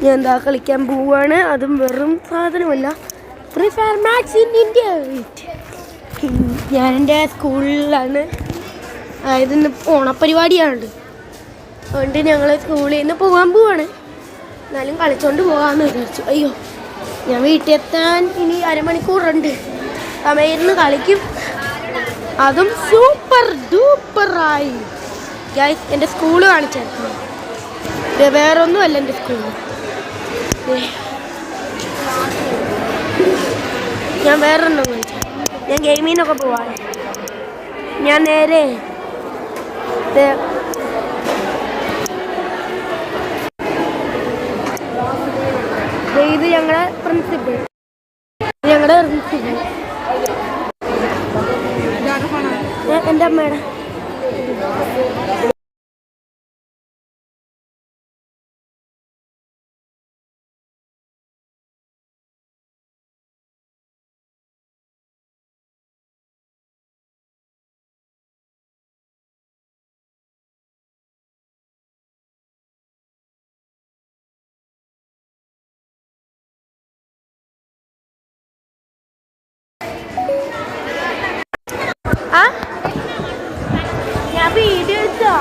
ഞാൻ എന്താ കളിക്കാൻ പോവാണ്. അതും വെറും സാധനമല്ല, free fire max in India. ഞാൻ എൻ്റെ സ്കൂളിലാണ്, അതായത് ഇന്ന് ഓണപ്പരിപാടിയാണ്. അതുകൊണ്ട് ഞങ്ങൾ സ്കൂളിൽ നിന്ന് പോകാൻ പോവാണ്. എന്നാലും കളിച്ചോണ്ട് പോകാമെന്ന് വിചാരിച്ചു. അയ്യോ, ഞാൻ വീട്ടിൽ എത്താൻ ഇനി അരമണിക്കൂറുണ്ട്. സമയത്ത് കളിക്കും, അതും സൂപ്പർ ഡൂപ്പറായി. ഗൈസ്, എൻ്റെ സ്കൂള് കാണിച്ചായിരുന്നു. വേറൊന്നുമല്ല എൻ്റെ സ്കൂള്. ഞാൻ വേറൊന്നും കളിച്ചു. ഞാൻ ഗെയിമിനൊക്കെ പോവാണ്. ഞാൻ നേരെ ഇത് ഞങ്ങളുടെ പ്രിൻസിപ്പൽ, എൻ്റെ അമ്മയുടെ. ഞാൻ വീഡിയോ എടുത്തോ?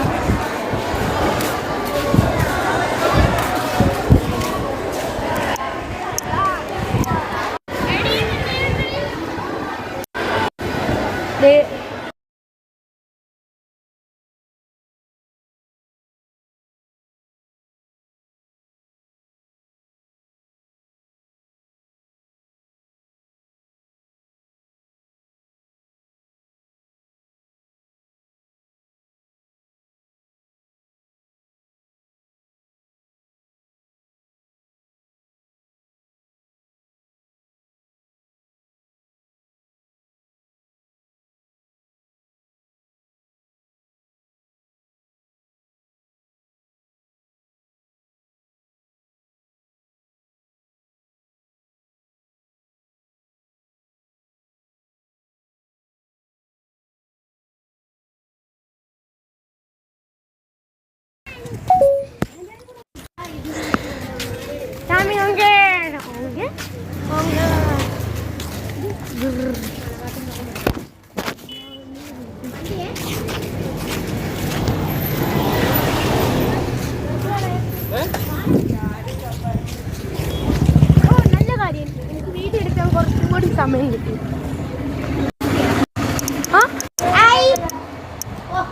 നല്ല കാര്യം, എനിക്ക് വീഡിയോ എടുക്കാൻ കുറച്ചും കൂടി സമയം കിട്ടി.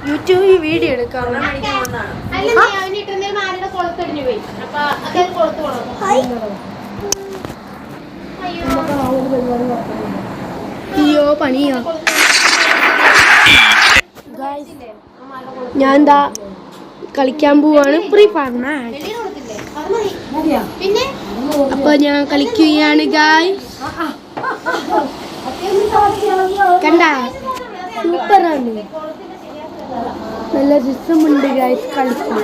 യൂട്യൂബിൽ വീഡിയോ എടുക്കാം. അയ്യോ, പണിയാ. ഞാൻ എന്താ കളിക്കാൻ പോവാണ്, ഫ്രീ ഫയർ മാക്സ്. അപ്പൊ ഞാൻ കളിക്കുകയാണ് ഗായ്സ്. കണ്ട, സൂപ്പറാണ്, നല്ല രസമുണ്ട് ഗായ്സ് കളിക്കാൻ.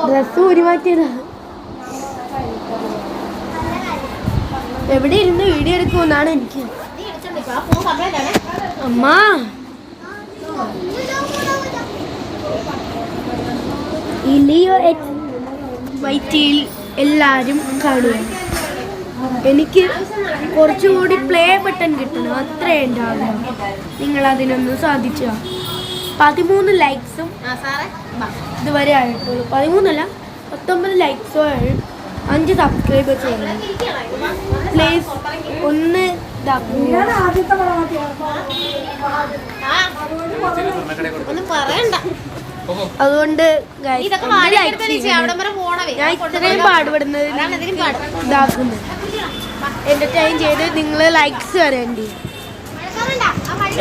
ഡ്രസ് ഊരി മാറ്റിയതാ. എവിടെ ഇരുന്ന് വീഡിയോ എടുക്കുമെന്നാണ് എനിക്ക്. അമ്മ, ഇലിയോ വൈറ്റിയിൽ എല്ലാവരും കാണുക. എനിക്ക് കുറച്ചുകൂടി പ്ലേ ബട്ടൺ കിട്ടണം, അത്രേ ഉണ്ടാവില്ല. നിങ്ങൾ അതിനൊന്നും സാധിച്ച 13 ലൈക്സും ഇതുവരെ ആയിട്ടുള്ളൂ. 13 അല്ല, 19 ലൈക്സോ 5 സബ്സ്ക്രൈബേഴ്സ് വേണം. പ്ലീസ് ഒന്ന് അതുകൊണ്ട് ഞാൻ ഇത്രയും പാടുപെടുന്നത് ഇതാക്കുന്നു, എന്റർടൈൻ ചെയ്ത് നിങ്ങൾ ലൈക്സ് വരേണ്ടി.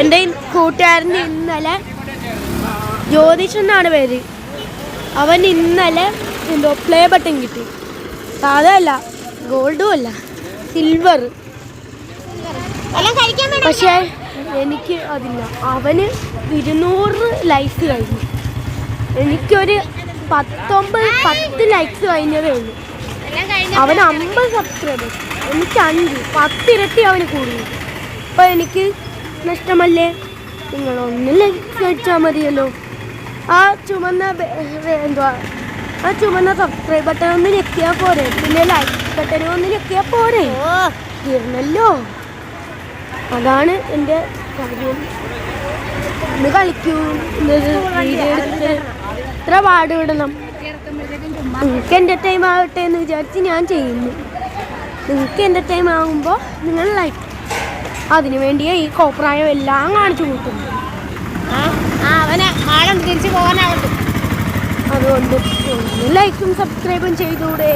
എൻ്റെ കൂട്ടുകാരന് ഇന്നലെ ജ്യോതിഷ് എന്നാണ് പേര്. അവൻ ഇന്നലെ എന്തോ പ്ലേ ബട്ടൺ കിട്ടി. സാധല്ല, ഗോൾഡും അല്ല, സിൽവർ. പക്ഷേ എനിക്ക് അതില്ല. അവന് 200 ലൈക്സ് കഴിഞ്ഞു. എനിക്കൊരു 10 ലൈക്സ് കഴിഞ്ഞതേ ഉള്ളൂ. അവന് 50 സബ്സ്ക്രൈബേഴ്സ്, എനിക്ക് 5, 10 ഇരട്ടി അവന് കൂടുന്നു. അപ്പോൾ എനിക്ക് നഷ്ടമല്ലേ? നിങ്ങളൊന്ന് ലൈക്ക് അടിച്ചാൽ മതിയല്ലോ. ആ ചുമന്ന എന്തുവാ ആ ചുമന്ന സബ്സ്ക്രൈബ് ബട്ടൺ ഒന്ന് ഞെക്കിയാൽ പോരെ, പിന്നെ ലൈക്ക് ബട്ടൺ ഒന്ന് ഞെക്കിയാൽ പോരെ, തീർന്നല്ലോ. അതാണ് എൻ്റെ കാര്യം. ഒന്ന് കളിക്കൂ, വീഡിയോ എടുത്ത് ഇത്ര പാട് വിടണം. നിങ്ങൾക്ക് എൻ്റെ ടൈം ആവട്ടെ എന്ന് വിചാരിച്ച് ഞാൻ ചെയ്യുന്നു. നിങ്ങൾക്ക് എൻ്റെ ടൈം ആകുമ്പോൾ നിങ്ങൾ ലൈക്ക്, അതിനു വേണ്ടിയേ ഈ കോപ്രായം എല്ലാം കാണിച്ചു കൂട്ടുന്നു. അവനെ ആളുണ്ട് തിരിച്ചു പോകാനാവട്ടെ. അതുകൊണ്ട് ലൈക്കും സബ്സ്ക്രൈബും ചെയ്തൂടെ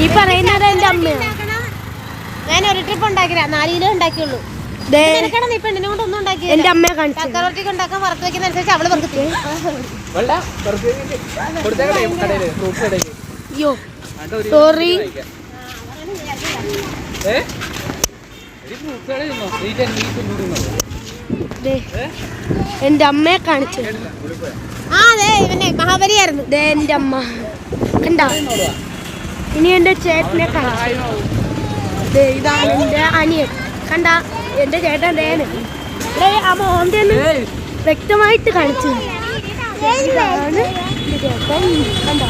ഈ പറയുന്നത് എൻ്റെ അമ്മയാണ്. ഞാൻ ഒരു ട്രിപ്പ് ഉണ്ടാക്കില്ല, 4 കിലോ ഉണ്ടാക്കിയുള്ളൂ. പെണ്ണിനെ കൊണ്ട് ഒന്നും ഉണ്ടാക്കി എൻ്റെ അമ്മയെ കാണിച്ചു. ചക്കറൊട്ടിക്ക് ഉണ്ടാക്കാൻ വറുത്ത് വെക്കുന്ന അനുസരിച്ച് അവള് വറുത്ത്. അയ്യോ സോറി. എൻ്റെ അമ്മയെ കാണിച്ചു. മഹാബലിയായിരുന്നു എൻ്റെ അമ്മ കണ്ട. ഇനി എൻ്റെ ചേട്ടനെ കാണിച്ചു. ഇതാണ് എൻ്റെ അനിയൻ കണ്ട. എൻ്റെ ചേട്ടൻ ദേന് ആ മോൻ്റെ വ്യക്തമായിട്ട് കാണിച്ചു. ഇതാണ് ചേട്ടൻ കണ്ട.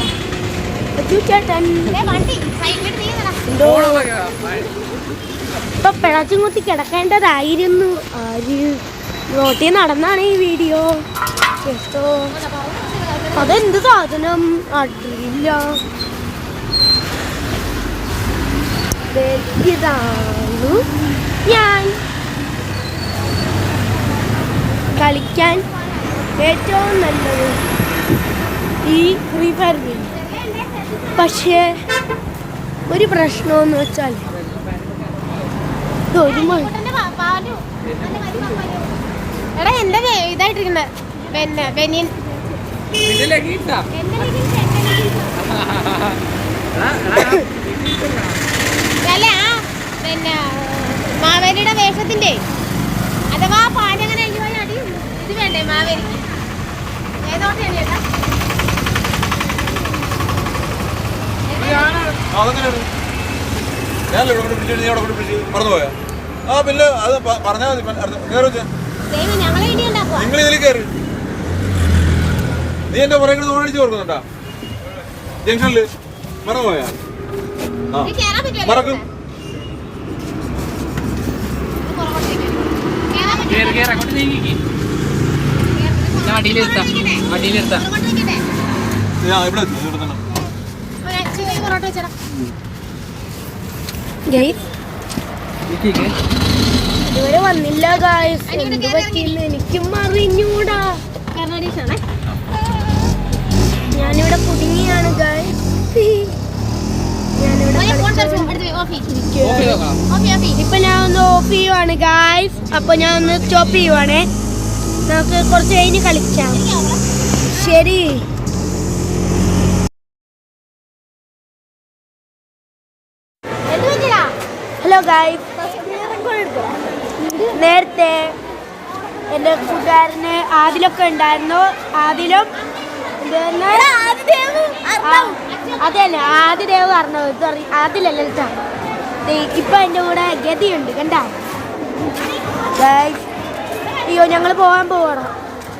ചേട്ടൻ ഇപ്പൊ പിളച്ചും കുത്തി കിടക്കേണ്ടതായിരുന്നു. റോട്ടിൽ നടന്നാണ് ഈ വീഡിയോ കേട്ടോ. അതെന്ത് സാധനം അറിയില്ല. ഇതാണ് ഞാൻ കളിക്കാൻ ഏറ്റവും നല്ലത് ഈ ഫ്രീ ഫയർ ഗെയിം. പക്ഷേ ഒരു പ്രശ്നമെന്ന് വെച്ചാൽ എടാ എന്റെ ഇതായിട്ടിരിക്കുന്ന പിന്നെ ബനിയൻ അല്ല പിന്നെ മാവേലിയുടെ വേഷത്തിന്റെ അഥവാ പാഞ്ഞങ്ങനെ അടി ഇത് വേണ്ടേ മാവേലിക്ക്? ഏതോട്ടെയാണ് ചേട്ടാ? മറന്നുപോയാ? ആ പിന്നെ അത് പറഞ്ഞാൽ മതി. ഞങ്ങളെ ഇടി ഉണ്ടാക്കുക. നിങ്ങൾ ഇതിൽ കയറി. നീ എന്റെ പുറകെ ഓടിച്ചു കൊടുക്കുന്നുണ്ടാ ജംഗ്ഷനില്? മറന്നുപോയാ? ആ മറക്കും. ഇതുവരെ വന്നില്ല ഗായ്സ്. എന്ത് പറ്റിയില്ല എനിക്കും അറിഞ്ഞൂടാ. ഞാനിവിടെ കുടുങ്ങിയാണ് ഗായ്സ്. ഇപ്പൊ ഞാൻ ഒന്ന് ഓഫ് ചെയ്യുവാണ് ഗായ്സ്. അപ്പൊ ഞാൻ ഒന്ന് സ്റ്റോപ്പ് ചെയ്യുവാണേ. നമുക്ക് കുറച്ച് കഴിഞ്ഞ് കളിക്കാം. ശരി. ഹലോ ഗായ്സ്, നേരത്തെ എൻ്റെ കൂട്ടുകാരന് ആദിലൊക്കെ ഉണ്ടായിരുന്നു. ആദിലും അതന്നെ ആദിദേവ് പറഞ്ഞത് ആദിലല്ല കേട്ടോ. ഇപ്പൊ എൻ്റെ കൂടെ ഗതിയുണ്ട് കണ്ട ഗായ്സ്. അയ്യോ ഞങ്ങൾ പോകാൻ പോകണം.